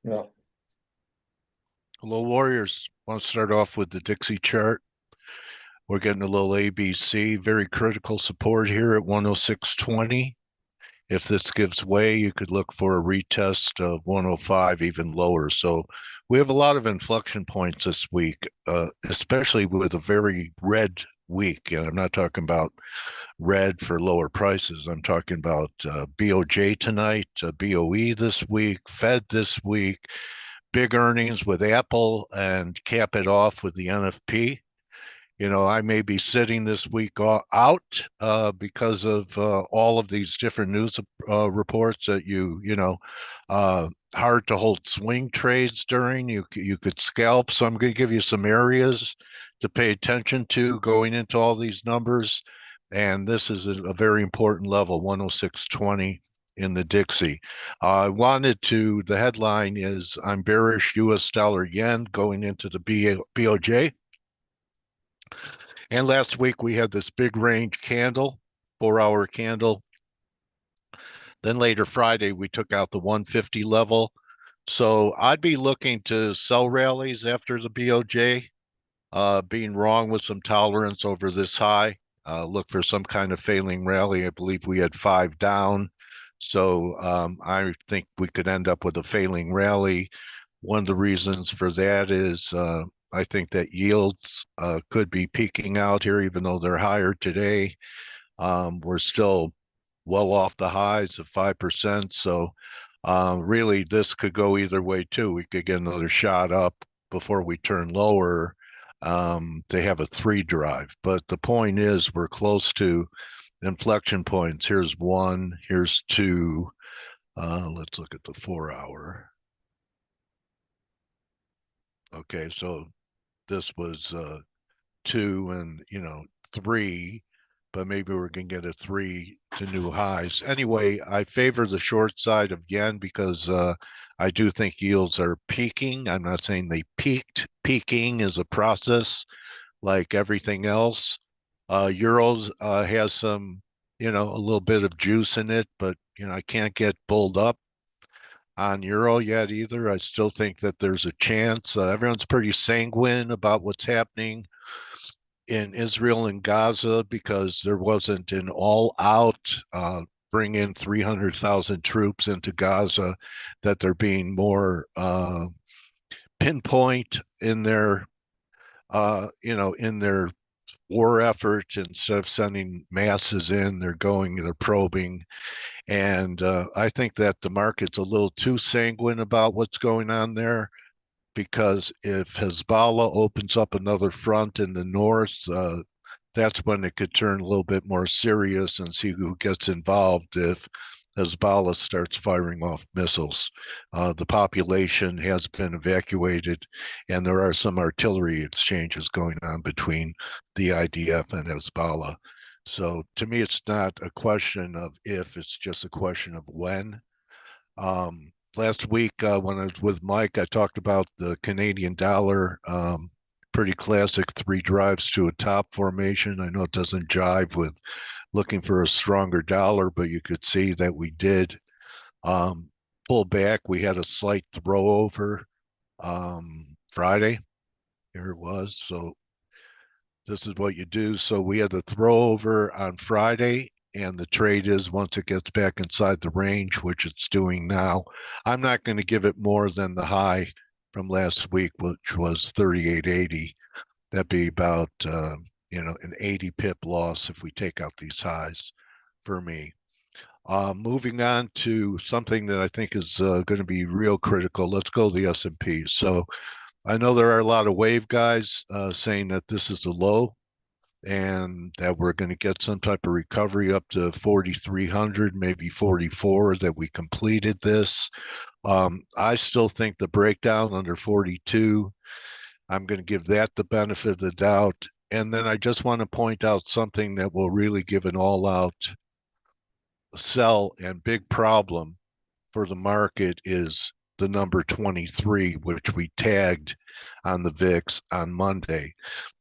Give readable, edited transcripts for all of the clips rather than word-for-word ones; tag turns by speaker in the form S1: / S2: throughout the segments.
S1: Yeah.
S2: Hello, Warriors. Want to start off with the Dixie chart. We're getting a little ABC, very critical support here at 106.20. If this gives way, you could look for a retest of 105, even lower. So we have a lot of inflection points this week, especially with a very red week. And I'm not talking about red for lower prices. I'm talking about BOJ tonight, BOE this week, Fed this week, big earnings with Apple, and cap it off with the NFP. I may be sitting this week out because of all of these different news reports that hard to hold swing trades during. You could scalp. So I'm going to give you some areas to pay attention to going into all these numbers. And this is a very important level, 106.20 in the Dixie. The headline is I'm bearish US dollar yen going into the BOJ. And last week we had this big range candle, 4-hour candle. Then later Friday, we took out the 150 level. So I'd be looking to sell rallies after the BOJ, being wrong with some tolerance over this high. Look for some kind of failing rally. I believe we had 5 down. So I think we could end up with a failing rally. One of the reasons for that is I think that yields could be peaking out here, even though they're higher today. We're still well off the highs of 5%. So really, this could go either way too. We could get another shot up before we turn lower. They have a 3 drive. But the point is, we're close to inflection points. Here's 1, here's 2. Let's look at the 4-hour. Okay, so this was 2 and 3, but maybe we're going to get a 3 to new highs. Anyway, I favor the short side of yen because I do think yields are peaking. I'm not saying they peaked. Peaking is a process like everything else. Euros has some, a little bit of juice in it, but I can't get bulled up on euro yet either. I still think that there's a chance. Everyone's pretty sanguine about what's happening in Israel and Gaza because there wasn't an all-out bring in 300,000 troops into Gaza, that they're being more pinpoint in their in their war effort. Instead of sending masses in, they're probing. And I think that the market's a little too sanguine about what's going on there, because if Hezbollah opens up another front in the north, that's when it could turn a little bit more serious and see who gets involved if Hezbollah starts firing off missiles. The population has been evacuated, and there are some artillery exchanges going on between the IDF and Hezbollah. So to me, it's not a question of if, it's just a question of when. Last week, when I was with Mike, I talked about the Canadian dollar, pretty classic 3 drives to a top formation. I know it doesn't jive with looking for a stronger dollar, but you could see that we did pull back. We had a slight throw over Friday. Here it was. So this is what you do. So we had the throw over on Friday, and the trade is once it gets back inside the range, which it's doing now. I'm not going to give it more than the high from last week, which was 38.80. That'd be about an 80 pip loss if we take out these highs for me. Moving on to something that I think is going to be real critical. Let's go to the S&P. So I know there are a lot of wave guys saying that this is a low and that we're going to get some type of recovery up to 4,300, maybe 44, that we completed this. I still think the breakdown under 42, I'm going to give that the benefit of the doubt. And then I just want to point out something that will really give an all-out sell and big problem for the market is the number 23, which we tagged on the VIX on Monday.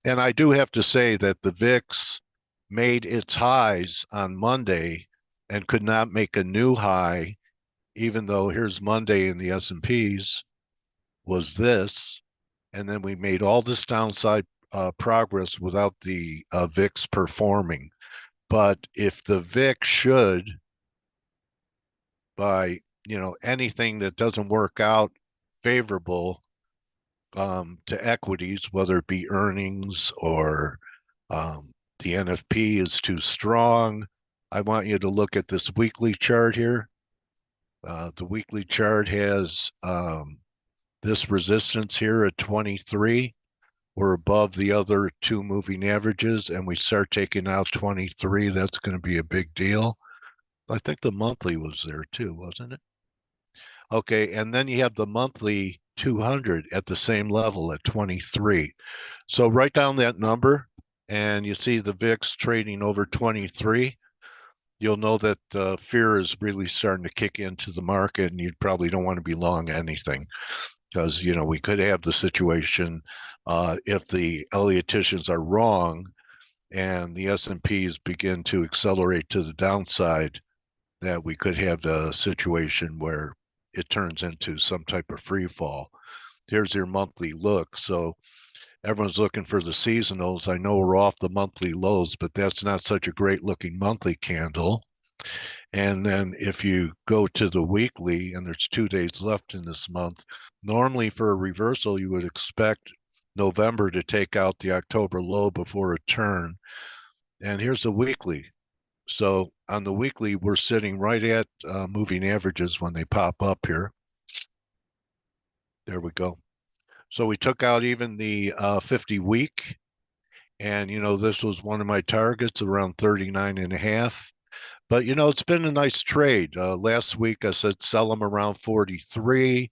S2: And I do have to say that the VIX made its highs on Monday and could not make a new high even though here's Monday in the S&Ps was this, and then we made all this downside progress without the VIX performing. But if the VIX should, by anything that doesn't work out favorable to equities, whether it be earnings or the NFP is too strong, I want you to look at this weekly chart here. The weekly chart has this resistance here at 23. We're above the other two moving averages, and we start taking out 23. That's going to be a big deal. I think the monthly was there too, wasn't it? Okay, and then you have the monthly 200 at the same level at 23. So write down that number, and you see the VIX trading over 23. You'll know that fear is really starting to kick into the market, and you probably don't want to be long anything because we could have the situation if the Elliotians are wrong and the S&Ps begin to accelerate to the downside, that we could have a situation where it turns into some type of free fall. Here's your monthly look. So everyone's looking for the seasonals. I know we're off the monthly lows, but that's not such a great looking monthly candle. And then if you go to the weekly, and there's 2 days left in this month, normally for a reversal, you would expect November to take out the October low before a turn. And here's the weekly. So on the weekly, we're sitting right at moving averages when they pop up here. There we go. So we took out even the 50 week. And, this was one of my targets around 39.5. But, it's been a nice trade. Last week, I said sell them around 43.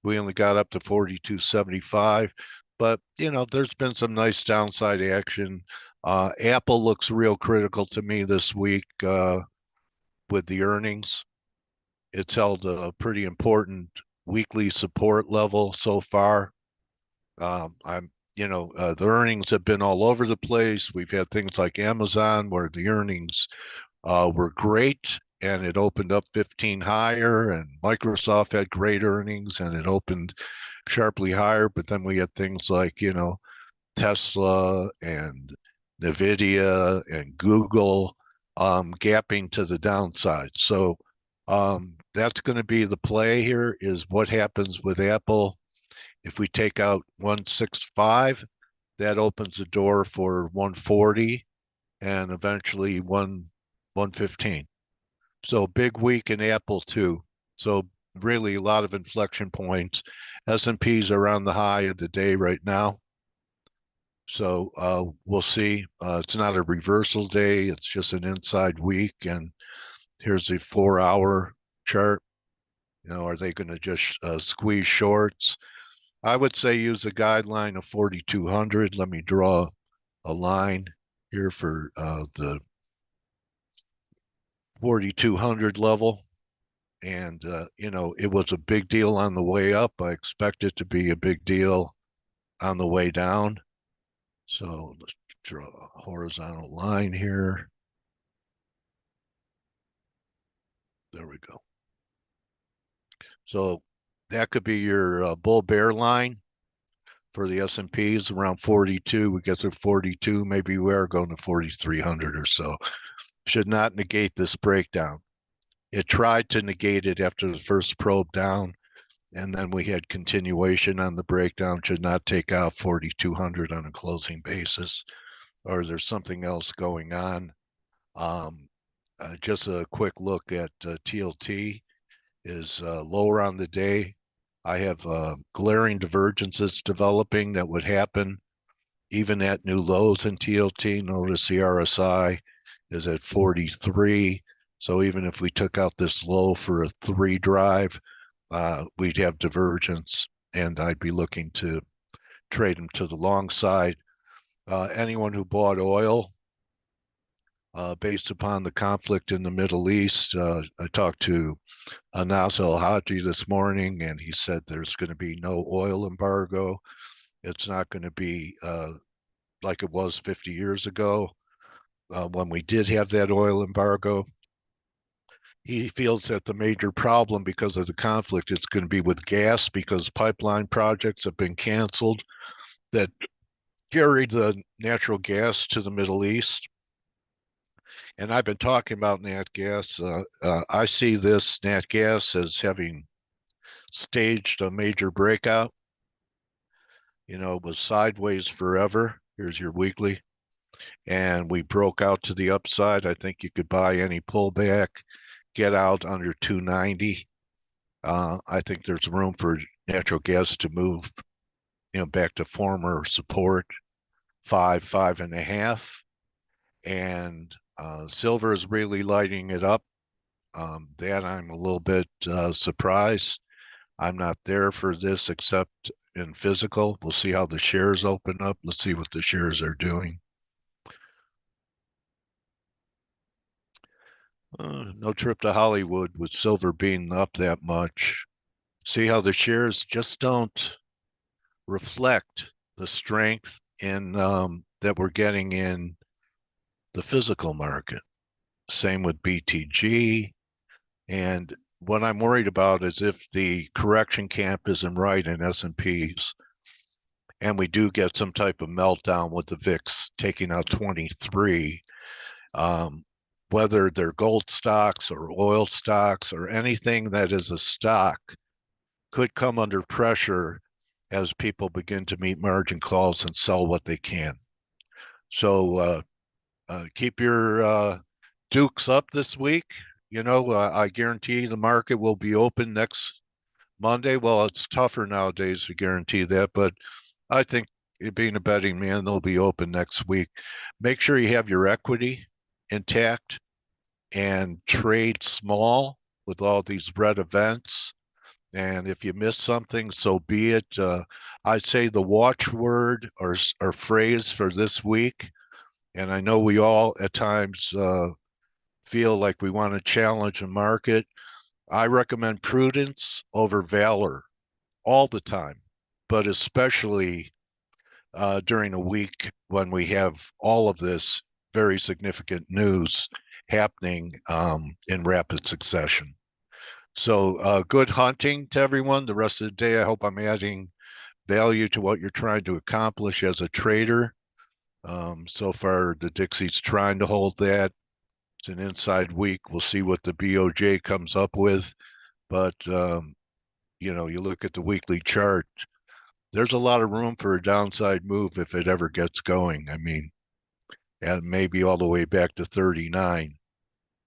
S2: We only got up to 42.75. But, there's been some nice downside action. Apple looks real critical to me this week with the earnings. It's held a pretty important weekly support level so far. The earnings have been all over the place. We've had things like Amazon where the earnings were great and it opened up 15 higher, and Microsoft had great earnings and it opened sharply higher. But then we had things like, Tesla and Nvidia and Google gapping to the downside. So that's going to be the play here, is what happens with Apple. If we take out 165, that opens the door for 140 and eventually 115. So big week in Apple too. So really a lot of inflection points. S&Ps are on the high of the day right now. So we'll see. It's not a reversal day. It's just an inside week. And here's the 4-hour chart. Are they going to just squeeze shorts? I would say use a guideline of 4,200. Let me draw a line here for the 4,200 level. And, it was a big deal on the way up. I expect it to be a big deal on the way down. So let's draw a horizontal line here. There we go. So that could be your bull bear line for the S&Ps around 42. We get to 42, maybe we are going to 4,300 or so. Should not negate this breakdown. It tried to negate it after the first probe down, and then we had continuation on the breakdown. Should not take out 4,200 on a closing basis, or there's something else going on. Just a quick look at TLT is lower on the day. I have glaring divergences developing that would happen even at new lows in TLT. Notice the RSI is at 43. So even if we took out this low for a 3 drive, we'd have divergence, and I'd be looking to trade them to the long side. Anyone who bought oil based upon the conflict in the Middle East, I talked to Anas El-Haji this morning, and he said there's going to be no oil embargo. It's not going to be like it was 50 years ago when we did have that oil embargo. he feels that the major problem because of the conflict is going to be with gas, because pipeline projects have been canceled that carried the natural gas to the Middle East. And I've been talking about nat gas. I see this nat gas as having staged a major breakout. You know, it was sideways forever. Here's your weekly. And we broke out to the upside. I think you could buy any pullback, get out under 290. I think there's room for natural gas to move, back to former support, 5.5. And silver is really lighting it up. That I'm a little bit surprised. I'm not there for this except in physical. We'll see how the shares open up. Let's see what the shares are doing. No trip to Hollywood with silver being up that much. See how the shares just don't reflect the strength in that we're getting in the physical market. Same with BTG. And what I'm worried about is if the correction camp isn't right in S&Ps, and we do get some type of meltdown with the VIX taking out 23, whether they're gold stocks or oil stocks or anything that is a stock could come under pressure as people begin to meet margin calls and sell what they can. So keep your dukes up this week. I guarantee the market will be open next Monday. Well, it's tougher nowadays to guarantee that, but I think being a betting man, they'll be open next week. Make sure you have your equity intact and trade small with all these red events. And if you miss something, so be it. I say the watchword or phrase for this week, and I know we all at times feel like we want to challenge the market. I recommend prudence over valor all the time, but especially during a week when we have all of this very significant news happening in rapid succession. So good hunting to everyone the rest of the day. I hope I'm adding value to what you're trying to accomplish as a trader. So far, the Dixie's trying to hold that. It's an inside week. We'll see what the BOJ comes up with. But, you look at the weekly chart, there's a lot of room for a downside move if it ever gets going. I mean, and maybe all the way back to 39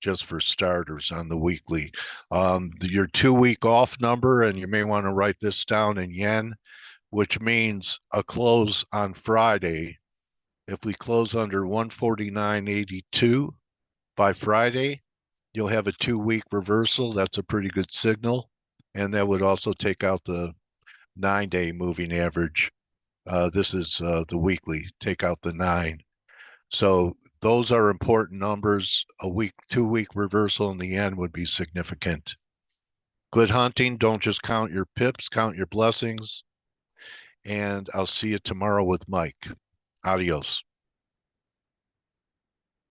S2: just for starters on the weekly. Your 2-week off number, and you may want to write this down in yen, which means a close on Friday. If we close under 149.82 by Friday, you'll have a 2-week reversal. That's a pretty good signal. And that would also take out the 9-day moving average. This is the weekly, take out the 9. So those are important numbers. A 2-week reversal in the end would be significant. Good hunting. Don't just count your pips, count your blessings. And I'll see you tomorrow with Mike. Adios.